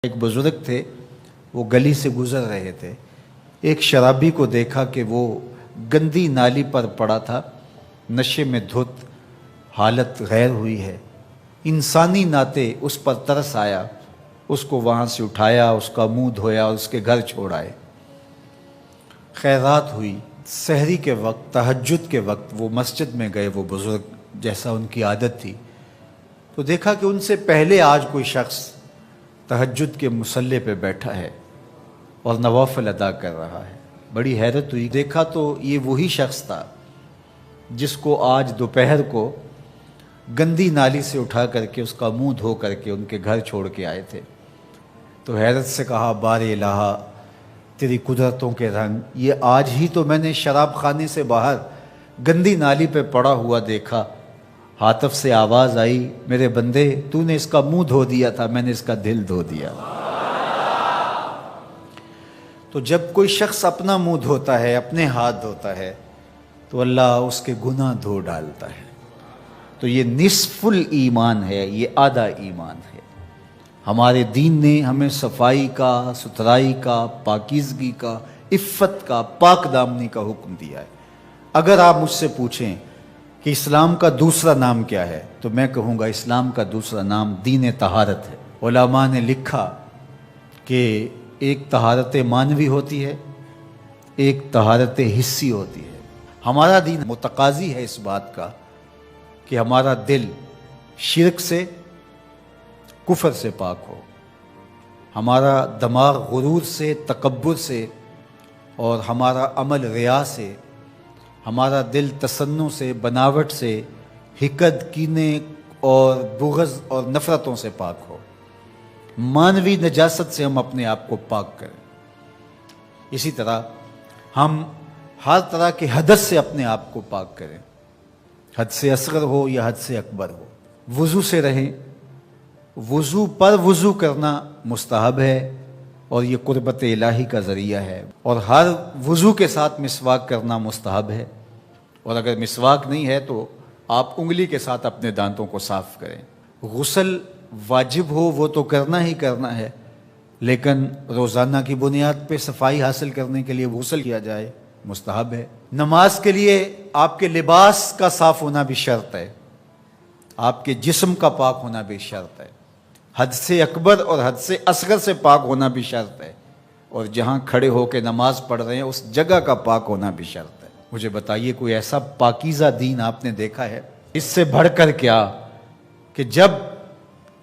ایک بزرگ تھے، وہ گلی سے گزر رہے تھے۔ ایک شرابی کو دیکھا کہ وہ گندی نالی پر پڑا تھا، نشے میں دھت، حالت غیر ہوئی ہے۔ انسانی ناطے اس پر ترس آیا، اس کو وہاں سے اٹھایا، اس کا منہ دھویا اور اس کے گھر چھوڑ آئے۔ خیرات ہوئی، سحری کے وقت، تہجد کے وقت وہ مسجد میں گئے، وہ بزرگ جیسا ان کی عادت تھی، تو دیکھا کہ ان سے پہلے آج کوئی شخص تہجد کے مصلی پہ بیٹھا ہے اور نوافل ادا کر رہا ہے۔ بڑی حیرت ہوئی، دیکھا تو یہ وہی شخص تھا جس کو آج دوپہر کو گندی نالی سے اٹھا کر کے اس کا منہ دھو کر کے ان کے گھر چھوڑ کے آئے تھے۔ تو حیرت سے کہا، بار الہ تیری قدرتوں کے رنگ، یہ آج ہی تو میں نے شراب خانے سے باہر گندی نالی پہ پڑا ہوا دیکھا۔ ہاتف سے آواز آئی، میرے بندے تو نے اس کا منہ دھو دیا تھا، میں نے اس کا دل دھو دیا۔ تو جب کوئی شخص اپنا منہ دھوتا ہے، اپنے ہاتھ دھوتا ہے، تو اللہ اس کے گناہ دھو ڈالتا ہے۔ تو یہ نصف الایمان ہے، یہ آدھا ایمان ہے۔ ہمارے دین نے ہمیں صفائی کا، ستھرائی کا، پاکیزگی کا، عفت کا، پاک دامنی کا حکم دیا ہے۔ اگر آپ مجھ سے پوچھیں کہ اسلام کا دوسرا نام کیا ہے، تو میں کہوں گا اسلام کا دوسرا نام دین طہارت ہے۔ علماء نے لکھا کہ ایک طہارت معنوی ہوتی ہے، ایک طہارت حسی ہوتی ہے۔ ہمارا دین متقاضی ہے اس بات کا کہ ہمارا دل شرک سے، کفر سے پاک ہو، ہمارا دماغ غرور سے، تکبر سے، اور ہمارا عمل ریا سے، ہمارا دل تصنع سے، بناوٹ سے، حقد، کینے اور بغض اور نفرتوں سے پاک ہو۔ مانوی نجاست سے ہم اپنے آپ کو پاک کریں۔ اسی طرح ہم ہر طرح کے حدث سے اپنے آپ کو پاک کریں، حد سے اصغر ہو یا حد سے اکبر ہو۔ وضو سے رہیں، وضو پر وضو کرنا مستحب ہے اور یہ قربت الہی کا ذریعہ ہے، اور ہر وضو کے ساتھ مسواک کرنا مستحب ہے، اور اگر مسواک نہیں ہے تو آپ انگلی کے ساتھ اپنے دانتوں کو صاف کریں۔ غسل واجب ہو وہ تو کرنا ہی کرنا ہے، لیکن روزانہ کی بنیاد پہ صفائی حاصل کرنے کے لیے غسل کیا جائے، مستحب ہے۔ نماز کے لیے آپ کے لباس کا صاف ہونا بھی شرط ہے، آپ کے جسم کا پاک ہونا بھی شرط ہے، حد سے اکبر اور حد سے اصغر سے پاک ہونا بھی شرط ہے، اور جہاں کھڑے ہو کے نماز پڑھ رہے ہیں اس جگہ کا پاک ہونا بھی شرط ہے۔ مجھے بتائیے کوئی ایسا پاکیزہ دین آپ نے دیکھا ہے؟ اس سے بڑھ کر کیا کہ جب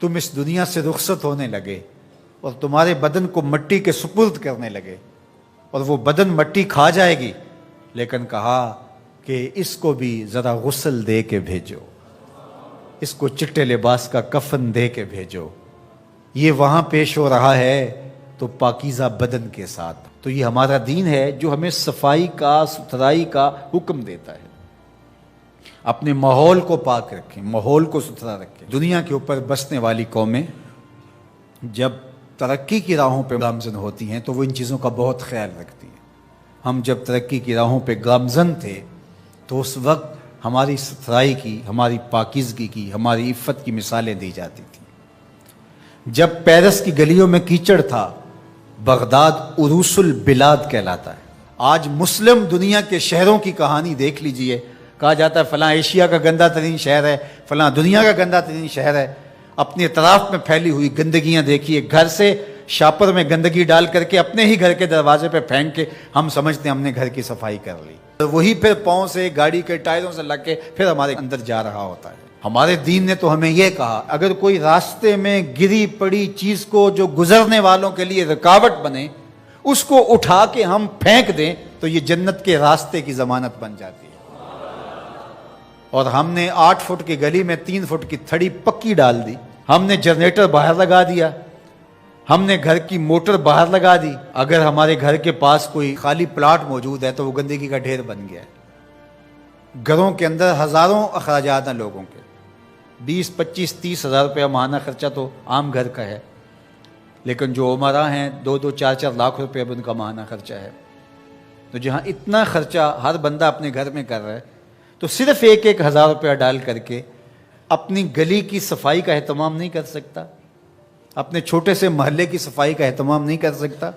تم اس دنیا سے رخصت ہونے لگے اور تمہارے بدن کو مٹی کے سپرد کرنے لگے، اور وہ بدن مٹی کھا جائے گی، لیکن کہا کہ اس کو بھی ذرا غسل دے کے بھیجو، اس کو چٹے لباس کا کفن دے کے بھیجو۔ یہ وہاں پیش ہو رہا ہے تو پاکیزہ بدن کے ساتھ۔ تو یہ ہمارا دین ہے جو ہمیں صفائی کا، ستھرائی کا حکم دیتا ہے۔ اپنے ماحول کو پاک رکھیں، ماحول کو ستھرا رکھیں۔ دنیا کے اوپر بسنے والی قومیں جب ترقی کی راہوں پہ گامزن ہوتی ہیں تو وہ ان چیزوں کا بہت خیال رکھتی ہیں۔ ہم جب ترقی کی راہوں پہ گامزن تھے تو اس وقت ہماری ستھرائی کی، ہماری پاکیزگی کی، ہماری عفت کی مثالیں دی جاتی تھیں۔ جب پیرس کی گلیوں میں کیچڑ تھا، بغداد عروس البلاد کہلاتا ہے۔ آج مسلم دنیا کے شہروں کی کہانی دیکھ لیجئے، کہا جاتا ہے فلاں ایشیا کا گندہ ترین شہر ہے، فلاں دنیا کا گندہ ترین شہر ہے۔ اپنے اطراف میں پھیلی ہوئی گندگیاں دیکھیے، گھر سے شاپر میں گندگی ڈال کر کے اپنے ہی گھر کے دروازے پہ پھینک کے ہم سمجھتے ہیں ہم نے گھر کی صفائی کر لی، وہی پھر پاؤں سے، گاڑی کے ٹائروں سے لگ کے پھر ہمارے اندر جا رہا ہوتا ہے۔ ہمارے دین نے تو ہمیں یہ کہا، اگر کوئی راستے میں گری پڑی چیز کو جو گزرنے والوں کے لیے رکاوٹ بنے، اس کو اٹھا کے ہم پھینک دیں تو یہ جنت کے راستے کی ضمانت بن جاتی ہے۔ اور ہم نے 8 فٹ کی گلی میں 3 فٹ کی تھڑی پکی ڈال دی، ہم نے جنریٹر باہر لگا دیا، ہم نے گھر کی موٹر باہر لگا دی۔ اگر ہمارے گھر کے پاس کوئی خالی پلاٹ موجود ہے تو وہ گندگی کا ڈھیر بن گیا ہے۔ گھروں کے اندر ہزاروں اخراجات ہیں لوگوں کے، 20، 25، 30 ہزار روپیہ ماہانہ خرچہ تو عام گھر کا ہے، لیکن جو عمرہ ہیں 2، 4 لاکھ روپے اب ان کا ماہانہ خرچہ ہے۔ تو جہاں اتنا خرچہ ہر بندہ اپنے گھر میں کر رہا ہے، تو صرف 1 ہزار روپیہ ڈال کر کے اپنی گلی کی صفائی کا اہتمام نہیں کر سکتا؟ اپنے چھوٹے سے محلے کی صفائی کا اہتمام نہیں کر سکتا؟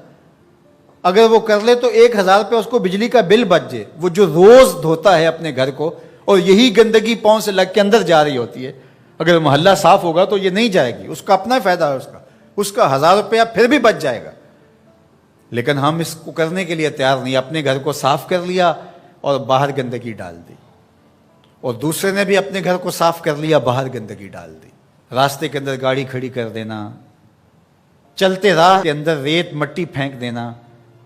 اگر وہ کر لے تو 1,000 روپے اس کو بجلی کا بل بچ جائے. وہ جو روز دھوتا ہے اپنے گھر کو اور یہی گندگی پاؤں سے لگ کے اندر جا رہی ہوتی ہے، اگر محلہ صاف ہوگا تو یہ نہیں جائے گی. اس کا اپنا فائدہ ہے، اس کا 1,000 روپیہ پھر بھی بچ جائے گا. لیکن ہم اس کو کرنے کے لیے تیار نہیں. اپنے گھر کو صاف کر لیا اور باہر گندگی ڈال دی، اور دوسرے نے بھی اپنے گھر کو صاف کر لیا، باہر گندگی ڈال دی. راستے کے اندر گاڑی کھڑی کر دینا، چلتے راہ کے اندر ریت مٹی پھینک دینا،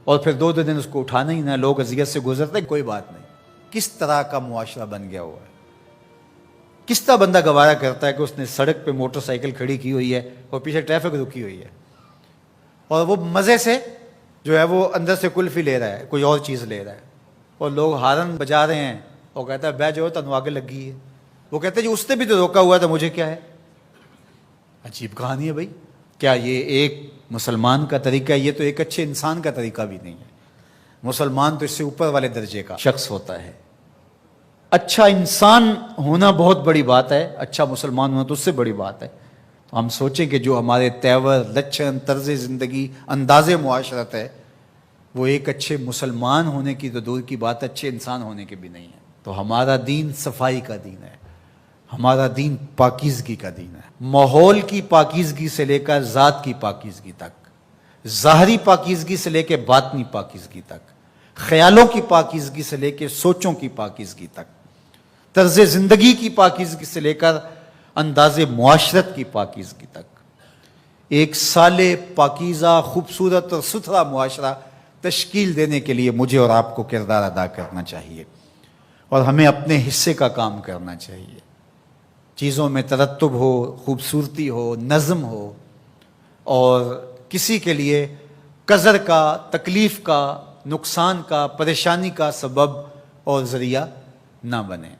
اور پھر 2 دن اس کو اٹھانا ہی نہ. لوگ اذیت سے گزرتے، کوئی بات نہیں. کس طرح کا معاشرہ بن گیا ہوا ہے؟ کس طرح بندہ گوارا کرتا ہے کہ اس نے سڑک پہ موٹر سائیکل کھڑی کی ہوئی ہے اور پیچھے ٹریفک رکی ہوئی ہے، اور وہ مزے سے جو ہے وہ اندر سے کلفی لے رہا ہے، کوئی اور چیز لے رہا ہے، اور لوگ ہارن بجا رہے ہیں، وہ کہتا ہے بہ جو تنو آگے لگی ہے. وہ کہتے ہیں جی اس نے بھی تو روکا ہوا تھا، مجھے کیا ہے؟ عجیب کہانی ہے بھائی. کیا یہ ایک مسلمان کا طریقہ ہے؟ یہ تو ایک اچھے انسان کا طریقہ بھی نہیں ہے. مسلمان تو اس سے اوپر والے درجے کا شخص ہوتا ہے. اچھا انسان ہونا بہت بڑی بات ہے، اچھا مسلمان ہونا تو اس سے بڑی بات ہے. تو ہم سوچیں کہ جو ہمارے تیور، لچھن، طرز زندگی، انداز معاشرت ہے، وہ ایک اچھے مسلمان ہونے کی تو دور کی بات، اچھے انسان ہونے کی بھی نہیں ہے. تو ہمارا دین صفائی کا دین ہے، ہمارا دین پاکیزگی کا دین ہے. ماحول کی پاکیزگی سے لے کر ذات کی پاکیزگی تک، ظاہری پاکیزگی سے لے کے باطنی پاکیزگی تک، خیالوں کی پاکیزگی سے لے کے سوچوں کی پاکیزگی تک، طرز زندگی کی پاکیزگی سے لے کر انداز معاشرت کی پاکیزگی تک، ایک صالح، پاکیزہ، خوبصورت اور ستھرا معاشرہ تشکیل دینے کے لیے مجھے اور آپ کو کردار ادا کرنا چاہیے، اور ہمیں اپنے حصے کا کام کرنا چاہیے. چیزوں میں ترتب ہو، خوبصورتی ہو، نظم ہو، اور کسی کے لیے قذر کا، تکلیف کا، نقصان کا، پریشانی کا سبب اور ذریعہ نہ بنے.